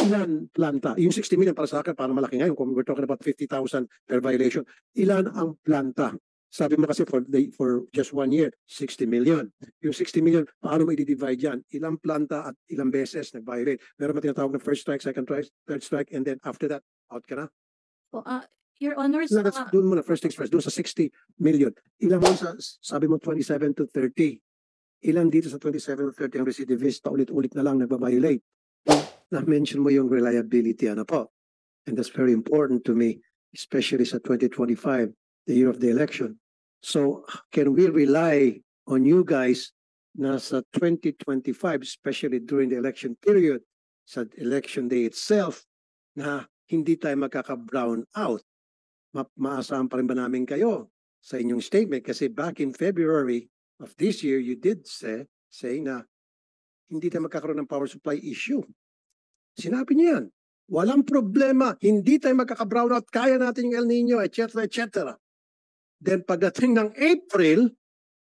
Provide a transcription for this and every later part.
Ilan planta? Yung 60 million para sa akin, para malaki ngayon. Kung we're talking about 50,000 per violation. Ilan ang planta? Sabi mo kasi for just 1 year, 60 million. Yung 60 million, paano mo i-divide yan? Ilang planta at ilang beses nag-violate? Meron ba tinatawag na first strike, second strike, third strike, and then after that, out ka na? Po, Your Honors, Doon muna, first things first, doon sa 60 million. Ilan mo sabi mo 27 to 30. Ilan dito sa 27 to 30 ang recidivist, paulit-ulit na lang nagbabiolate? Na-mention mo yung reliability, ano po? And that's very important to me, especially sa 2025, the year of the election. So, can we rely on you guys na sa 2025, especially during the election period, sa election day itself, na hindi tayo magkaka-brown out? Maasahan pa rin ba namin kayo sa inyong statement? Kasi back in February of this year, you did say na hindi tayo magkakaroon ng power supply issue. Sinabi niya yan. Walang problema. Hindi tayo magkaka-brownout. Kaya natin yung El Nino, etc. etc. Then pagdating ng April,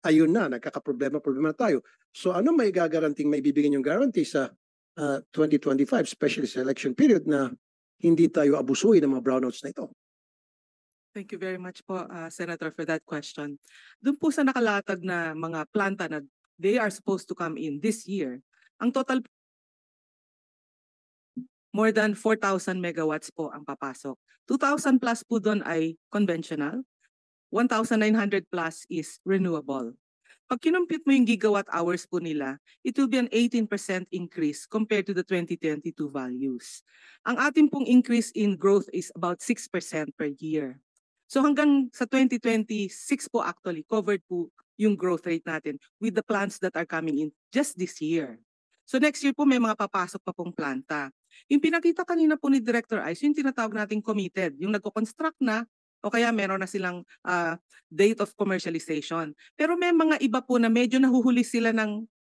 ayun na, nagkaka-problema na tayo. So ano may gagaranting, may bibigyan yung guarantee sa 2025, especially sa election period, na hindi tayo abusuin ng mga brownouts na ito? Thank you very much po, Senator, for that question. Doon po sa nakalatag na mga planta na they are supposed to come in this year, ang total more than 4,000 megawatts po ang papasok. 2,000 plus po doon ay conventional, 1,900 plus is renewable. Pag kinumpute mo yung gigawatt hours po nila, it will be an 18% increase compared to the 2022 values. Ang ating pong increase in growth is about 6% per year. So hanggang sa 2026 po actually, covered po yung growth rate natin with the plants that are coming in just this year. So next year po may mga papasok pa pong planta. Yung pinakita kanina po ni Director Ice, yung tinatawag nating committed, yung nagko-construct na o kaya meron na silang date of commercialization. Pero may mga iba po na medyo nahuhuli sila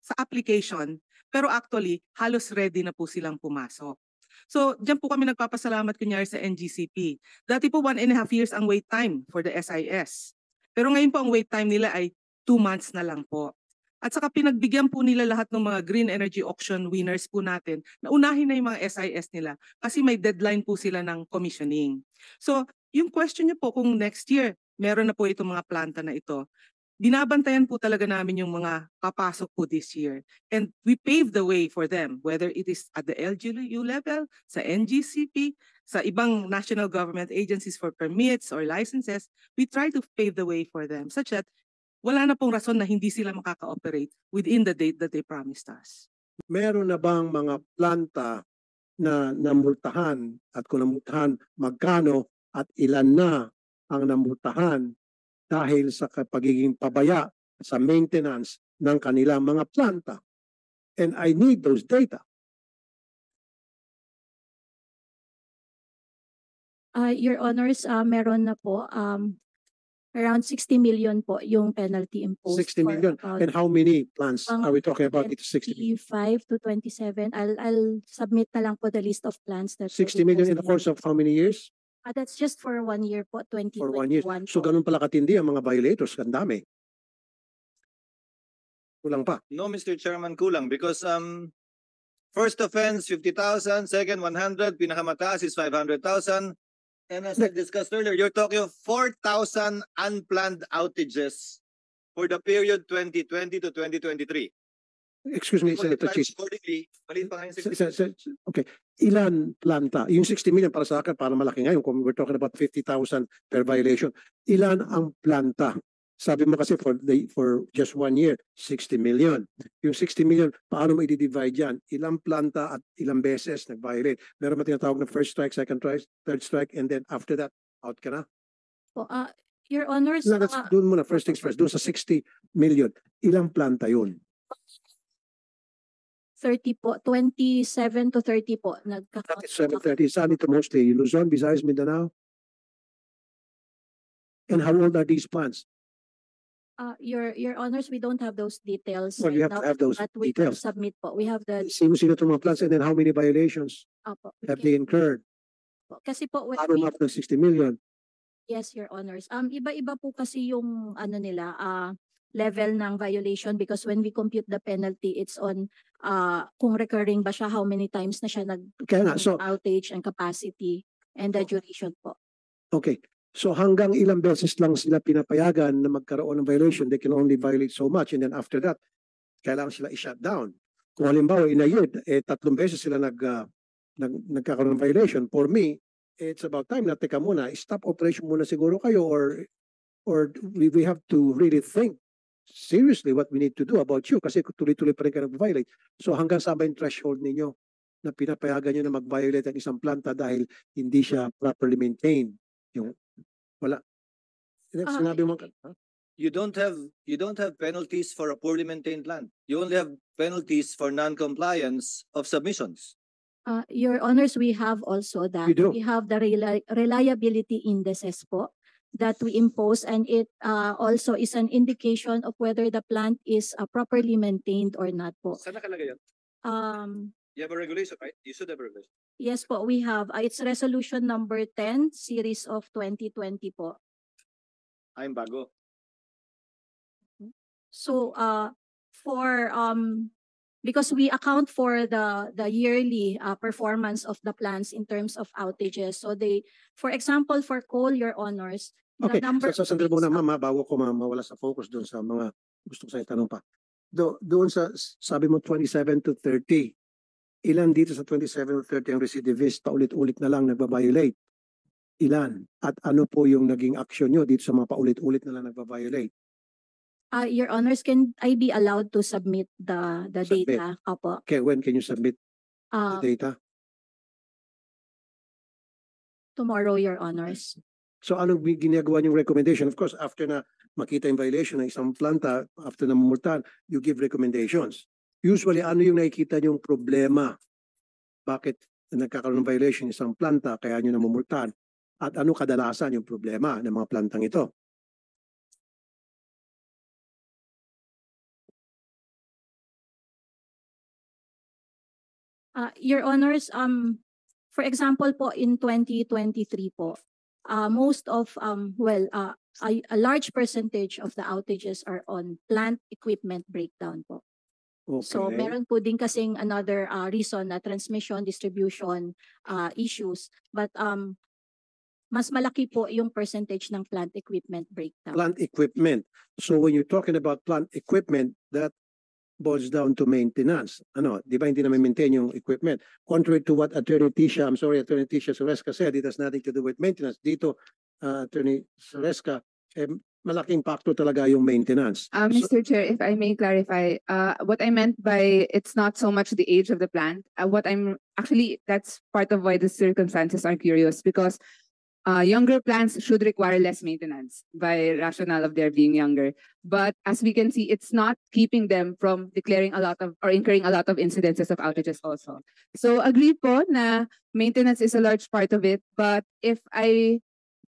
sa application, pero actually halos ready na po silang pumasok. So diyan po kami nagpapasalamat kunyari sa NGCP. Dati po 1.5 years ang wait time for the SIS. Pero ngayon po ang wait time nila ay 2 months na lang po. At saka pinagbigyan po nila lahat ng mga green energy auction winners po natin na unahin na yung mga SIS nila kasi may deadline po sila ng commissioning. So yung question niyo po kung next year meron na po itong mga planta na ito, binabantayan po talaga namin yung mga papasok po this year. And we pave the way for them, whether it is at the LGU level, sa NGCP, sa ibang national government agencies for permits or licenses, we try to pave the way for them such that wala na pong rason na hindi sila makaka-operate within the date that they promised us. Meron na bang mga planta na namultahan, at kung namultahan, magkano at ilan na ang namultahan dahil sa pagiging pabaya sa maintenance ng kanilang mga planta? And I need those data. Your Honors, meron na po around 60 million po yung penalty imposed. 60 million. And how many plants are we talking about? It's 60 million. 25 to 27. I'll submit na lang po the list of plans that 60 million in the course of how many years? That's just for 1 year po, 2021. For 1 year. So ganun pala katindi ang mga violators, ang dami. Kulang pa. No, Mr. Chairman, kulang because first offense 50,000, second 100, pinakamataas is 500,000. And as I discussed earlier, you're talking of 4,000 unplanned outages for the period 2020 to 2023. Excuse me, Senator Chis. Accordingly, maliit pa ngayon. Okay. Ilan planta? Yung 60 million para sa akin, para malaki ngayon. Kung we're talking about 50,000 per violation. Ilan ang planta? Sabi mo kasi for just 1 year, 60 million. Yung 60 million, paano mo i-divide yan? Ilang planta at ilang beses nag-violate? Meron ba tinatawag na first strike, second strike, third strike, and then after that, out ka na? Po, Your Honors, Doon muna, first things first. Doon sa 60 million, ilang planta yun? 30 po, 27 to 30 po. 27, 30. Saan ito mostly? Luzon, Visayas, Mindanao? And how old are these plants? Your Honors, we don't have those details. Well, you have right to now, have those but we details. can submit po. We have the Sino-sino itong mga plants and then how many violations Opo. have they incurred? Kasi po when Paano map ng 60 million? yes, Your Honors. Iba-iba po kasi yung ano nila, level ng violation because when we compute the penalty, it's on kung recurring ba siya, how many times na siya Kaya nga, so, outage and capacity and the duration po. okay. So hanggang ilang beses lang sila pinapayagan na magkaroon ng violation, they can only violate so much and then after that, kailangan sila i-shut down. Kung halimbawa in a year, 3 beses sila nagkakaroon ng violation. For me, it's about time na teka muna, stop operation muna siguro kayo or we have to really think seriously what we need to do about you kasi tuloy-tuloy pa rin kayo nag-violate. So hanggang saan ba yung threshold ninyo na pinapayagan nyo na mag-violate ang isang planta dahil hindi siya properly maintained? Yung wala. Sinabi mo, You don't have penalties for a poorly maintained plant. You only have penalties for non-compliance of submissions. Your Honors, we have also that. You do? We have the reliability indices po that we impose and it also is an indication of whether the plant is properly maintained or not po. Saan nakalagay yan? You have a regulation, right? You should have a regulation. Yes po, we have. It's resolution number 10, series of 2020 po. I'm bago. So because we account for the yearly performance of the plants in terms of outages. So for example, for coal, Your Honors, okay, the number so sandali muna ma'am, bago ko mawala sa focus doon sa mga gusto ko sa itanong pa. Doon sa sabi mo 27 to 30, ilan dito sa 27 to 30 ang recidivist paulit-ulit na lang nagbabiolate? Ilan? At ano po yung naging action nyo dito sa mga paulit-ulit na lang nagbabiolate? Your Honors, can I be allowed to submit the Submit. data? Opo. Okay, when can you submit the data? Tomorrow, Your Honors. So ano ginagawa yung recommendation? Of course, after na makita yung violation ng isang planta, after na mamultahan, you give recommendations. Usually, ano yung nakikita yung problema? Bakit nagkakaroon ng violation ng isang planta, kaya nyo namumultahan? At ano kadalasan yung problema ng mga plantang ito? Your Honors, for example po, in 2023 po, most of, a large percentage of the outages are on plant equipment breakdown po. Okay. So meron po din kasing another reason na transmission, distribution issues. But mas malaki po yung percentage ng plant equipment breakdown. Plant equipment. So when you're talking about plant equipment, that boils down to maintenance. Ano, di ba hindi na maintain yung equipment? Contrary to what Attorney Tisha Soresca said, it has nothing to do with maintenance. Dito, Attorney Soresca, malaking factor talaga yung maintenance. Mr. Chair, if I may clarify, what I meant by it's not so much the age of the plant. That's part of why the circumstances are curious because younger plants should require less maintenance by rationale of their being younger. But as we can see, it's not keeping them from declaring a lot of or incurring a lot of incidences of outages also. So agree po na maintenance is a large part of it. But if I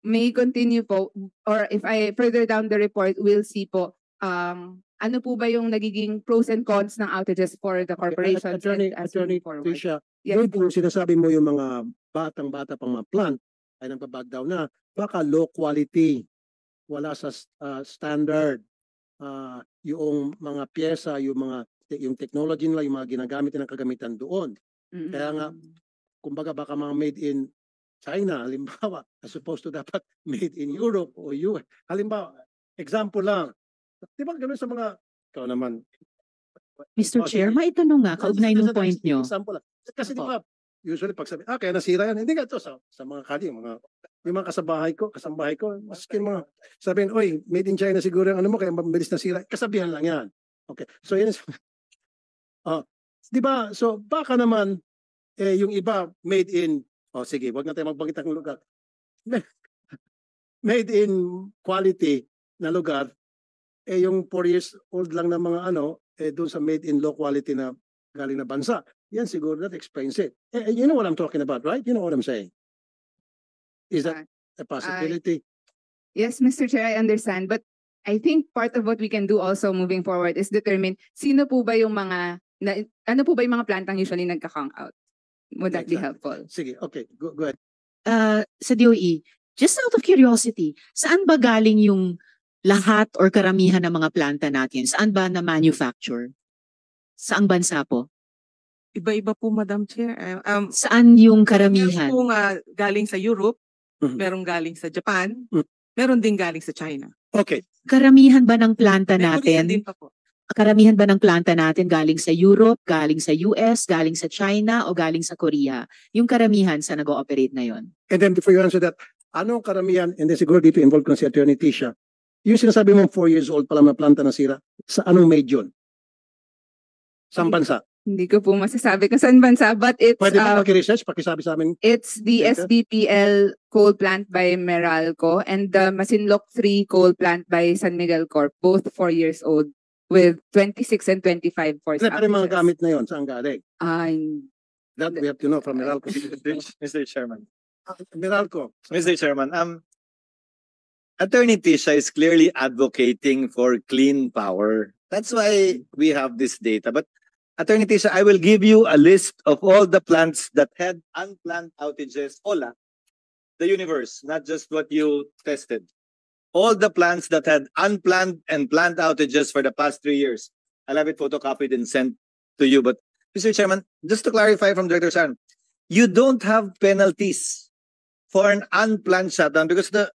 may continue po, or if I further down the report, we'll see po, ano po ba yung nagiging pros and cons ng outages for the corporations Attorney Tisha, maybe yung sinasabi mo yung mga batang-bata pang mga plant ay nagpa-back down na, baka low quality, wala sa standard, yung mga pyesa, yung technology nila, yung mga ginagamit ng kagamitan doon. Kaya nga, kumbaga baka mga made in China, halimbawa, as opposed to dapat made in Europe o US. Halimbawa, example lang, di ba gano'n sa mga, ikaw naman. Mr. Chair, maitanong nga, kaugnay ng point nyo. Example lang. Kasi di ba, usually pag sabi, kaya nasira yan. Hindi nga to sa mga kali, yung mga kasambahay ko, maskin mga, sabihin, oy, made in China siguro yung ano mo, kaya mabilis nasira. Kasabihan lang yan. Okay. So, yun, di ba, so baka naman, yung iba, made in, sige, wag na tayo magbanggit ng lugar. Made in quality na lugar, yung 4 years old lang na mga doon sa made in low quality na galing na bansa. Yan siguro that explains it. You know what I'm talking about, right? You know what I'm saying? Is that a possibility? Yes, Mr. Chair, I understand. But I think part of what we can do also moving forward is determine ano po ba yung mga plantang usually nagka-conk out. Would that be helpful? Sige, okay. Go ahead. Sa DOE, just out of curiosity, saan ba galing yung lahat or karamihan ng mga planta natin, saan ba na manufacture? Saang bansa po? Iba-iba po, Madam Chair. Saan yung Meron karamihan? pong galing sa Europe, Mhm. merong galing sa Japan, Mhm. meron din galing sa China. Okay. Karamihan ba ng planta May Korea din natin? pa po. Karamihan ba ng planta natin galing sa Europe, galing sa US, galing sa China, o galing sa Korea? Yung karamihan sa nag-ooperate na yon. And then before you answer that, anong karamihan, and then siguro dito involved ko na si Attorney Tisha, yung sinasabi mong 4 years old pa lang na planta na sira, sa anong made yun? Saan bansa? Hindi ko po masasabi kung saan bansa, but Pwede ba paki-research, pakisabi sa amin? it's the Later. SDPL coal plant by Meralco and the Masinloc 3 coal plant by San Miguel Corp, both 4 years old with 26 and 25 Ano horsepower. pa rin mga gamit na yon? Saan galing? That we have to know from Meralco. Mr. Chairman. Meralco. Mr. Chairman, Attorney Tisha is clearly advocating for clean power. That's why we have this data. But Attorney Tisha, I will give you a list of all the plants that had unplanned outages. Hola, the universe, not just what you tested. All the plants that had unplanned and planned outages for the past 3 years. I'll have it photocopied and sent to you. But Mr. Chairman, just to clarify from Director Sharon, you don't have penalties for an unplanned shutdown because the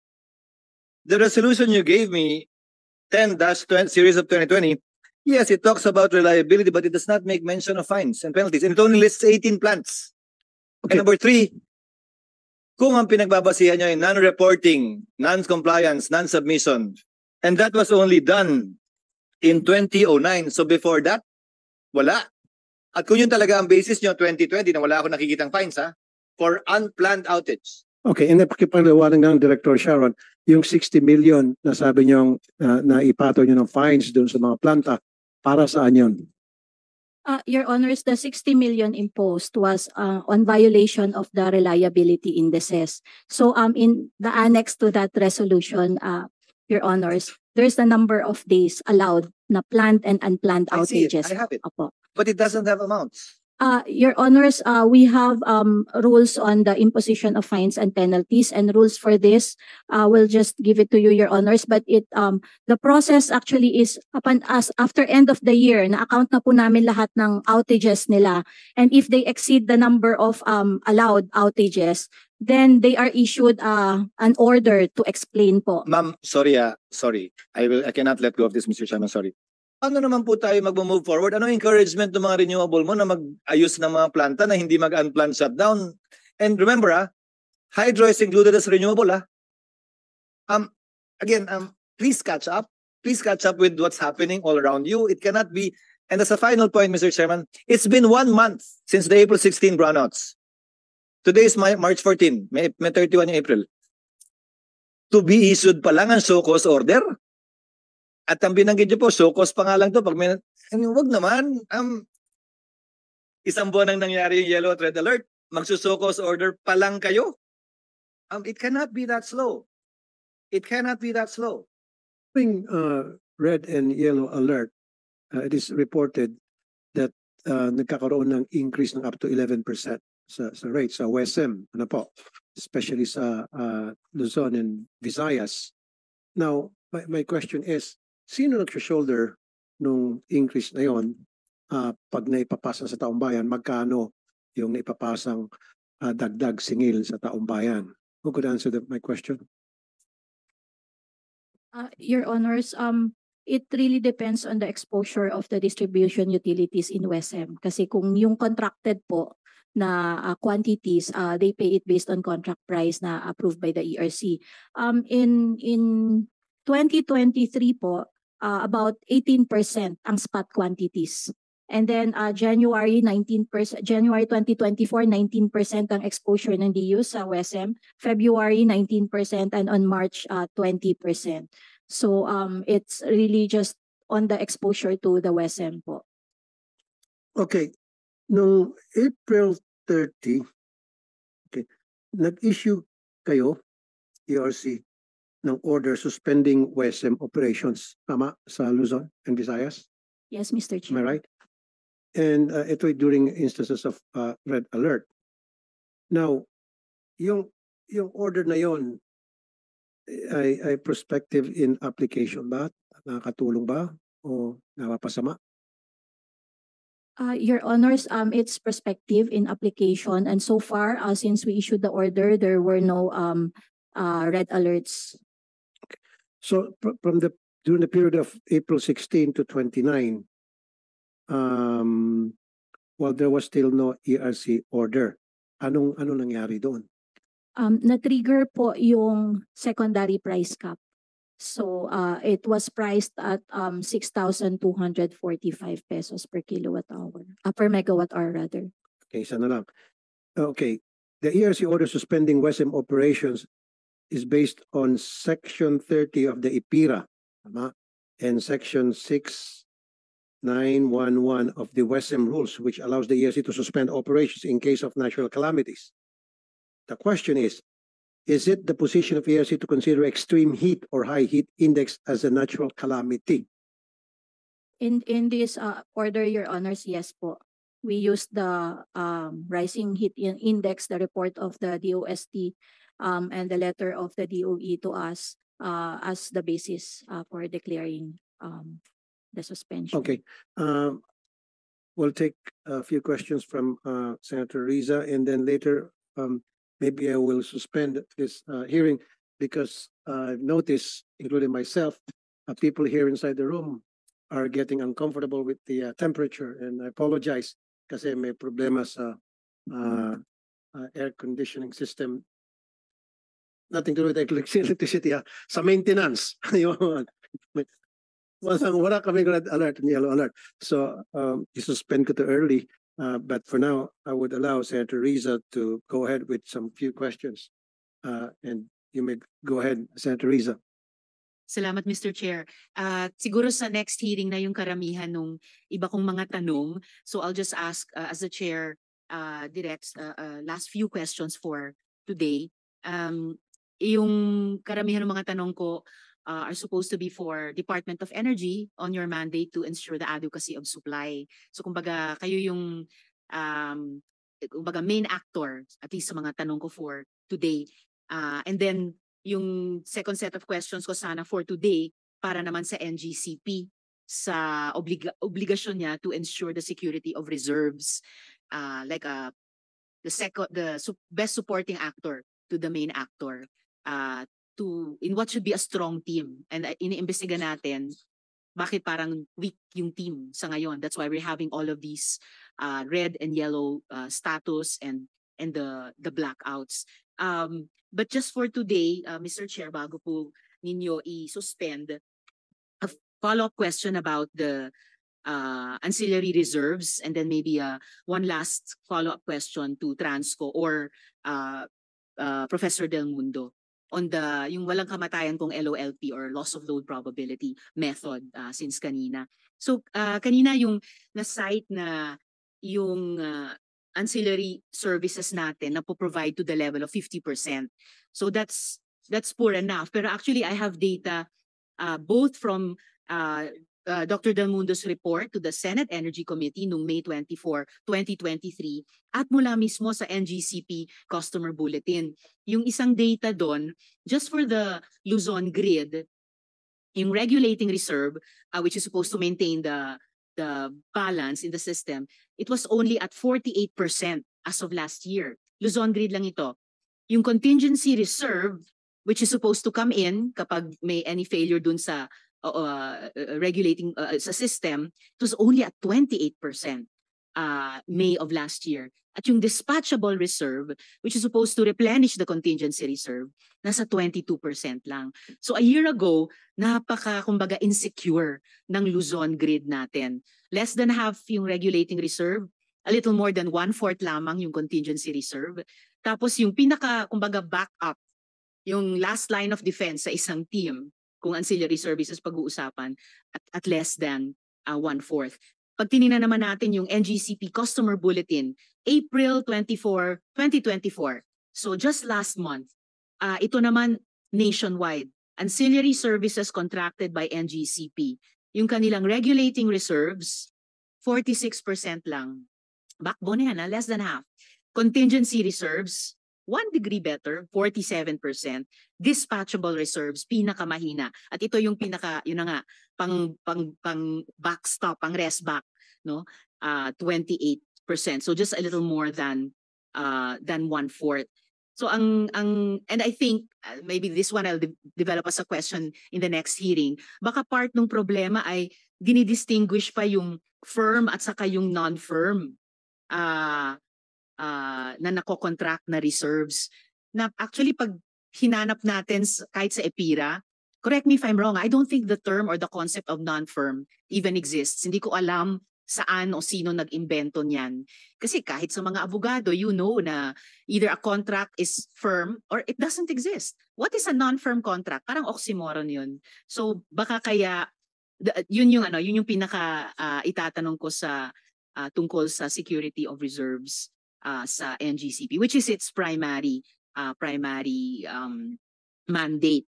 resolution you gave me, 10-20 series of 2020, yes, it talks about reliability, but it does not make mention of fines and penalties. And it only lists 18 plants. Okay. And number 3, kung ang pinagbabasihan nyo ay non-reporting, non-compliance, non-submission, and that was only done in 2009. So before that, wala. At kung yun talaga ang basis nyo, 2020, na wala ako nakikitang fines, for unplanned outage. Okay, and then pakipaliwanag ng Director Sharon, yung 60 million na sabi niyong na ipato niyo ng fines doon sa mga planta, para saan yun? Your Honors, the 60 million imposed was on violation of the reliability indices. So in the annex to that resolution, Your Honors, there's the number of days allowed na planned and unplanned I see it. outages. I have it. Opo. But it doesn't have amounts. Your Honors, we have rules on the imposition of fines and penalties, and rules for this. We'll just give it to you, Your Honors. But the process actually is after end of the year, na-account na po namin lahat ng outages nila. And if they exceed the number of allowed outages, then they are issued an order to explain po. Ma'am, sorry. I cannot let go of this, Mr. Chairman. Sorry. Ano naman po tayo mag-move forward? Ano encouragement ng mga renewable mo na mag-ayos ng mga planta na hindi mag-unplanned shutdown? And remember, hydro is included as renewable. Again, please catch up. Please catch up with what's happening all around you. It cannot be. And as a final point, Mr. Chairman, it's been 1 month since the April 16 brownouts. Today is March 14, may 31 yung April. To be issued pa lang ang show cause order? At ang binanggit niyo po, show cause pa nga lang to. Pag wag naman, isang buwan nang nangyari yung yellow at red alert, magsushow cause order pa lang kayo. It cannot be that slow. It cannot be that slow. During red and yellow alert, it is reported that nagkakaroon ng increase ng up to 11% sa rate sa WSM, ano po, especially sa Luzon and Visayas. Now, my question is, sino nag-shoulder nung increase na yon pag naipapasa sa taong bayan? Magkano yung naipapasang dagdag singil sa taong bayan? Who could answer my question? Your Honors, it really depends on the exposure of the distribution utilities in WSM. Kasi kung yung contracted po na quantities, they pay it based on contract price na approved by the ERC. In 2023 po, about 18% ang spot quantities. And then January 19%, January 2024, 19% ang exposure ng DU sa WSM, February 19%, and on March 20%. So it's really just on the exposure to the WSM po. Okay. Noong April 30, okay, nag-issue kayo, ERC, ng order suspending WSM operations, tama, sa Luzon and Visayas? Yes, Mr. Am I Chair. right? And ito during instances of red alert. Now, yung order na yon, ay prospective in application ba? Nakakatulong ba? O napapasama? Your Honors, it's prospective in application, and so far, since we issued the order, there were no red alerts. So during the period of April 16 to 29, while there was still no ERC order, ano nangyari doon? Na-trigger po yung secondary price cap. So it was priced at 6,245 pesos per kilowatt hour, per megawatt hour rather. Okay, isa na lang. Okay, the ERC order suspending WESM operations is based on Section 30 of the IPIRA, tama? And Section 6911 of the WESM rules, which allows the ERC to suspend operations in case of natural calamities. The question is it the position of ERC to consider extreme heat or high heat index as a natural calamity? In this order, Your Honors, yes po. We used the rising heat index, the report of the DOST, and the letter of the DOE to us as the basis for declaring the suspension. Okay. We'll take a few questions from Senator Riza, and then later maybe I will suspend this hearing because I've noticed, including myself, people here inside the room are getting uncomfortable with the temperature, and I apologize kasi may problema sa air conditioning system. Nothing to do with electricity, sa maintenance. Wala kami red alert and yellow alert. So i-suspend ko to early. But for now, I would allow Senator Riza to go ahead with some few questions. And you may go ahead, Senator Riza. Salamat, Mr. Chair. Siguro sa next hearing na yung karamihan nung iba kong mga tanong. So I'll just ask as the Chair directs last few questions for today. Yung karamihan ng mga tanong ko are supposed to be for Department of Energy on your mandate to ensure the adequacy of supply. So kumbaga kayo yung kumbaga main actor at least sa mga tanong ko for today. And then yung second set of questions ko sana for today para naman sa NGCP sa obligasyon niya to ensure the security of reserves the best supporting actor to the main actor in what should be a strong team. And iniimbestiga natin bakit parang weak yung team sa ngayon. That's why we're having all of these red and yellow status and the blackouts. But just for today, Mr. Chair, bago po ninyo i-suspend, a follow-up question about the ancillary reserves, and then maybe one last follow-up question to Transco or Professor Del Mundo on yung walang kamatayan kong LOLP or loss of load probability method since kanina. So kanina yung na-cite na yung ancillary services natin na po-provide to the level of 50%. So that's poor enough. Pero actually I have data both from Dr. Del Mundo's report to the Senate Energy Committee noong May 24, 2023 at mula mismo sa NGCP Customer Bulletin. Yung isang data doon, just for the Luzon grid, yung regulating reserve, which is supposed to maintain the balance in the system, it was only at 48% as of last year. Luzon grid lang ito. Yung contingency reserve, which is supposed to come in kapag may any failure dun sa regulating sa system, it was only at 28% May of last year. At yung dispatchable reserve, which is supposed to replenish the contingency reserve, nasa 22% lang. So a year ago, kumbaga insecure ng Luzon grid natin. Less than half yung regulating reserve, a little more than 1/4 lamang yung contingency reserve. Tapos yung kumbaga backup, yung last line of defense sa isang team, kung ancillary services pag-uusapan, at less than 1/4. Pag tinignan naman natin yung NGCP Customer Bulletin, April 24, 2024. So just last month, ito naman nationwide. Ancillary services contracted by NGCP. Yung kanilang regulating reserves, 46% lang. Backbone yan, less than half. Contingency reserves, 1 degree better, 47%. Dispatchable reserves, pinakamahina. At ito yung yun na nga, pang backstop, pang rest back, no? 28%. So just a little more than 1/4. So and I think maybe this one I'll develop as a question in the next hearing. Baka part ng problema ay dinidistinguish pa yung firm at saka yung non-firm na nako-contract na reserves. Na actually pag hinanap natin kahit sa EPIRA, correct me if I'm wrong, I don't think the term or the concept of non-firm even exists. Hindi ko alam saan o sino nag-imbento niyan. Kasi kahit sa mga abogado, you know na either a contract is firm or it doesn't exist. What is a non-firm contract? Parang oxymoron yun. So baka kaya yun yung pinaka itatanong ko sa tungkol sa security of reserves sa NGCP, which is its primary mandate.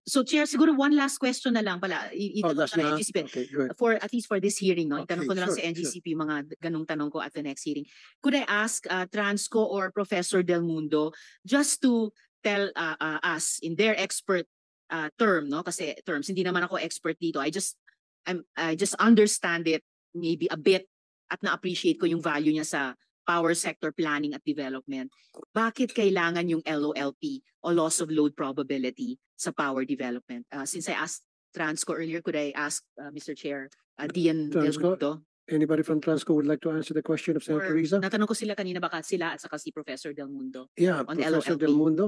So Chair, siguro one last question na lang pala. Last na. NGCP. Okay, good. For at least for this hearing, no? Itanong ko Okay, na lang sure, sa NGCP mga ganung tanong ko at the next hearing. Could I ask Transco or Professor Del Mundo just to tell us in their expert term, no? Kasi terms, hindi naman ako expert dito. I just understand it maybe a bit at na-appreciate ko yung value niya sa power sector planning at development. Bakit kailangan yung LOLP o loss of load probability sa power development? Since I asked Transco earlier, could I ask Mr. Chair, Dian Del Transco? Mundo? Anybody from Transco would like to answer the question of Senator Or Riza? natanong ko sila kanina baka sila at saka si Professor Del Mundo. Yeah, on Professor LOLP. Del Mundo.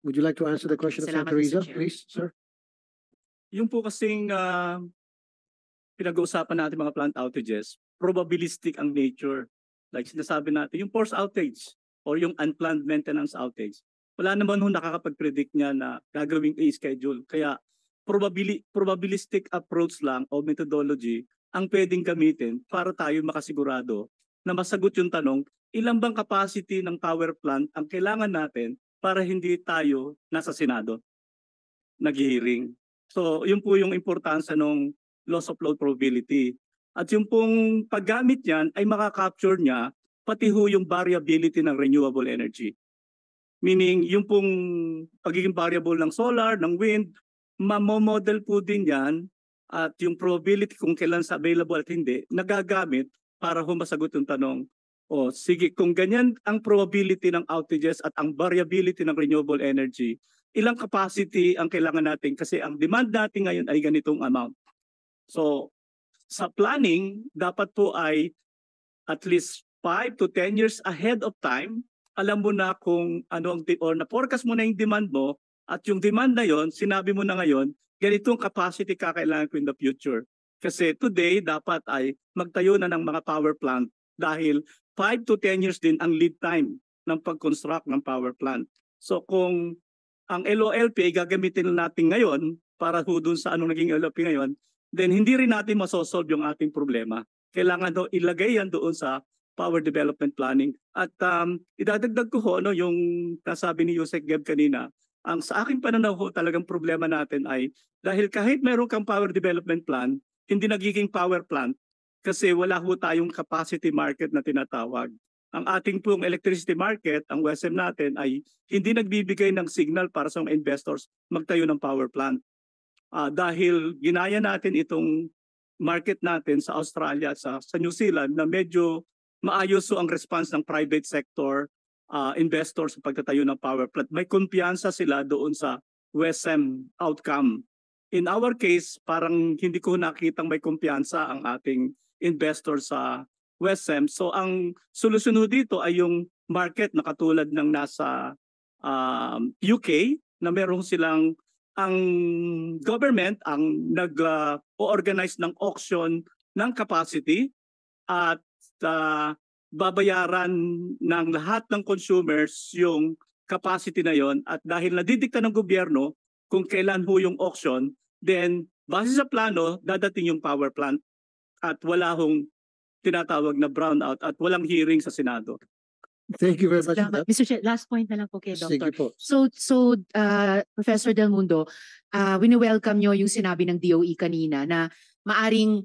Would you like to answer the question of Salamat, Senator Riza, Mr. Chair. please, sir? Yung po kasing pinag-uusapan natin mga plant outages, probabilistic ang nature. Like sinasabi natin, yung force outage or yung unplanned maintenance outage, wala naman ho nakakapag-predict niya na gagawing schedule. Kaya probabilistic approach lang o methodology ang pwedeng gamitin para tayo makasigurado na masagot yung tanong, ilan bang capacity ng power plant ang kailangan natin para hindi tayo nasa Senado nag-hearing. So yun po yung importansya ng loss of load probability. At yung pong paggamit niyan ay makakapture niya pati ho yung variability ng renewable energy. Meaning yung pong pagiging variable ng solar, ng wind, mamomodel po din yan at yung probability kung kailan sa available at hindi, nagagamit para ho masagot yung tanong. O sige, kung ganyan ang probability ng outages at ang variability ng renewable energy, ilang capacity ang kailangan natin kasi ang demand natin ngayon ay ganitong amount. So sa planning, dapat po ay at least 5 to 10 years ahead of time, alam mo na kung ano ang or na-forecast mo na yung demand mo at yung demand na yon, sinabi mo na ngayon, ganitong capacity kakailangan ko in the future. Kasi today, dapat ay magtayo na ng mga power plant dahil 5 to 10 years din ang lead time ng pag-construct ng power plant. So kung ang LOLP gagamitin natin ngayon para ho dun sa anong naging LOLP ngayon, then hindi rin natin masosolve yung ating problema. Kailangan daw ilagay yan doon sa power development planning. At idadagdag ko ho, yung nasabi ni Yusek Geb kanina, ang sa aking pananaw ho talagang problema natin ay dahil kahit meron kang power development plan, hindi nagiging power plant kasi wala ho tayong capacity market na tinatawag. Ang ating pong electricity market, ang WESM natin ay hindi nagbibigay ng signal para sa mga investors magtayo ng power plant. Dahil ginaya natin itong market natin sa Australia at sa New Zealand na medyo maayos ang response ng private sector investors sa pagtatayo ng power plant. May kumpiyansa sila doon sa WESM outcome. In our case, parang hindi ko nakitang may kumpiyansa ang ating investor sa WESM. So ang solusyon dito ay yung market na katulad ng nasa UK na meron silang ang government ang nag-organize ng auction ng capacity at babayaran ng lahat ng consumers yung capacity na yon at dahil nadidikta ng gobyerno kung kailan ho yung auction, then base sa plano dadating yung power plant at wala hong tinatawag na brownout at walang hearing sa Senado. Thank you very much. Salamat. Mr. Chair, last point na lang po kay Sige Dr. po. So Professor Del Mundo, wini-welcome nyo yung sinabi ng DOE kanina na maaring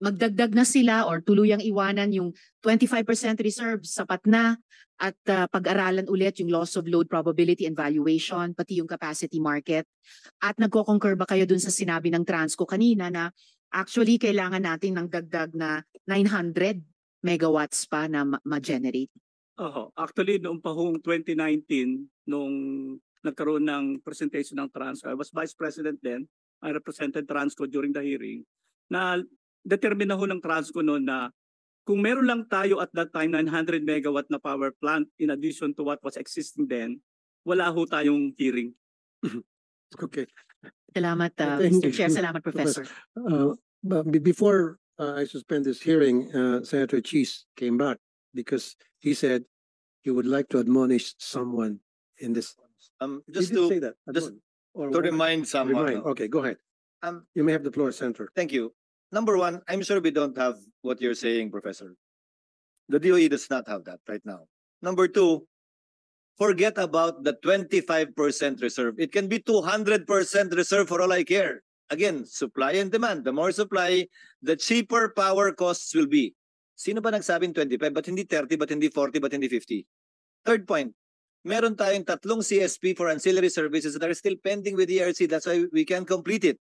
magdagdag na sila or tuluyang iwanan yung 25% reserve, sapat na, at pag-aralan ulit yung loss of load probability and valuation, pati yung capacity market. At nagko-concur ba kayo dun sa sinabi ng Transco kanina na actually kailangan natin ng dagdag na 900 megawatts pa na ma-generate? Actually, noong pahong 2019, nung nagkaroon ng presentation ng Transco, I was Vice President then. I represented Transco during the hearing, na determina ho ng Transco noon na kung meron lang tayo at that time 900 megawatt na power plant in addition to what was existing then, wala ho tayong hearing. Okay. Salamat, Thank Mr. you, Chair. Salamat, Professor. But before I suspend this hearing, Senator Cheese came back because he said he would like to admonish someone in this. Just He did say to that. just Or to what? remind someone. Remind. Okay, go ahead. Um, You may have the floor, Senator. Thank you. Number one, I'm sure we don't have what you're saying, Professor. The DOE does not have that right now. Number two, forget about the 25% reserve. It can be 200% reserve for all I care. Again, supply and demand. The more supply, the cheaper power costs will be. Sino ba nagsabing 25? Ba't hindi 30? Ba't hindi 40? Ba't hindi 50? Third point, meron tayong 3 CSP for ancillary services that are still pending with ERC. That's why we can't complete it.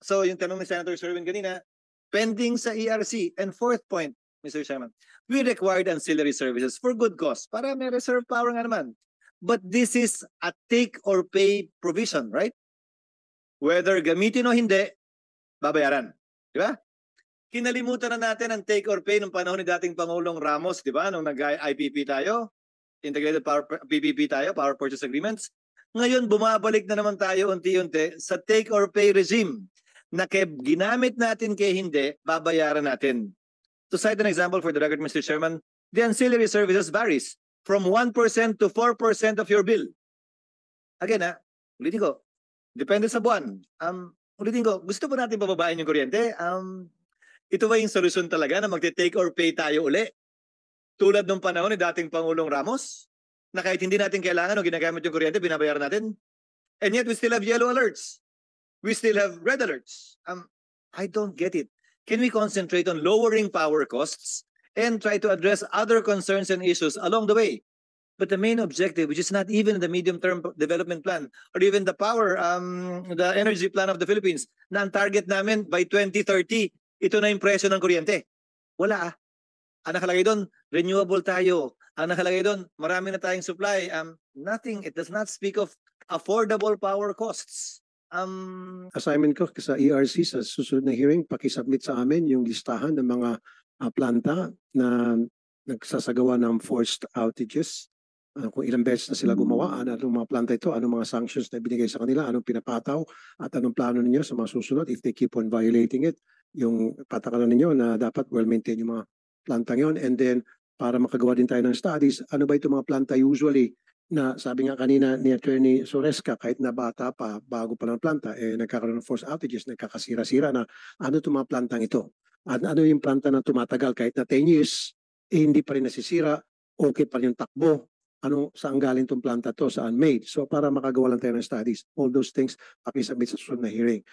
So yung tanong ni Senator Sherwin kanina, pending sa ERC. And fourth point, Mr. Chairman, we required ancillary services for good cause para may reserve power nga naman. But this is a take or pay provision, right? Whether gamitin o hindi, babayaran. Di ba? Kinalimutan na natin ang take or pay nung panahon ni dating Pangulong Ramos, di ba? Nung nag-IPP tayo, Integrated Power PPP tayo, Power Purchase Agreements. Ngayon, bumabalik na naman tayo unti-unti sa take or pay regime na ginamit natin kay hindi, babayaran natin. To cite an example for the record, Mr. Chairman, the ancillary services varies from 1% to 4% of your bill. Again, ulitin ko, depende sa buwan. Ulitin ko, gusto ba natin pababain yung kuryente? Ito ba yung solusyon talaga na magte-take or pay tayo uli? Tulad nung panahon ni dating Pangulong Ramos, na kahit hindi natin kailangan o ginagamit yung kuryente, binabayaran natin. And yet we still have yellow alerts. We still have red alerts. I don't get it. Can we concentrate on lowering power costs and try to address other concerns and issues along the way? But the main objective, which is not even in the medium-term development plan or even the the energy plan of the Philippines, na ang target namin by 2030, ito na yung presyo ng kuryente. Wala. Ang nakalagay doon, renewable tayo. Ang nakalagay doon, marami na tayong supply. Nothing. It does not speak of affordable power costs. Assignment ko sa ERC sa susunod na hearing, pakisubmit sa amin yung listahan ng mga planta na nagsasagawa ng forced outages. Kung ilang beses na sila gumawa, anong mga planta ito, anong mga sanctions na binigay sa kanila, anong pinapataw, at anong plano ninyo sa mga susunod if they keep on violating it. Yung patakaran ninyo na dapat well-maintained yung mga plantang yon. And then, para makagawa din tayo ng studies, ano ba itong mga planta usually na sabi nga kanina ni Attorney Soresca, kahit na bata pa, bago pa ng planta, nagkakaroon ng forced outages, nagkakasira-sira na ano itong mga plantang ito. At ano yung planta na tumatagal kahit na 10 years, hindi pa rin nasisira, okay pa rin yung takbo. Saan galing itong planta to, saan made. So para makagawa lang tayo ng studies, all those things, pakisabit sa susunod na hearing.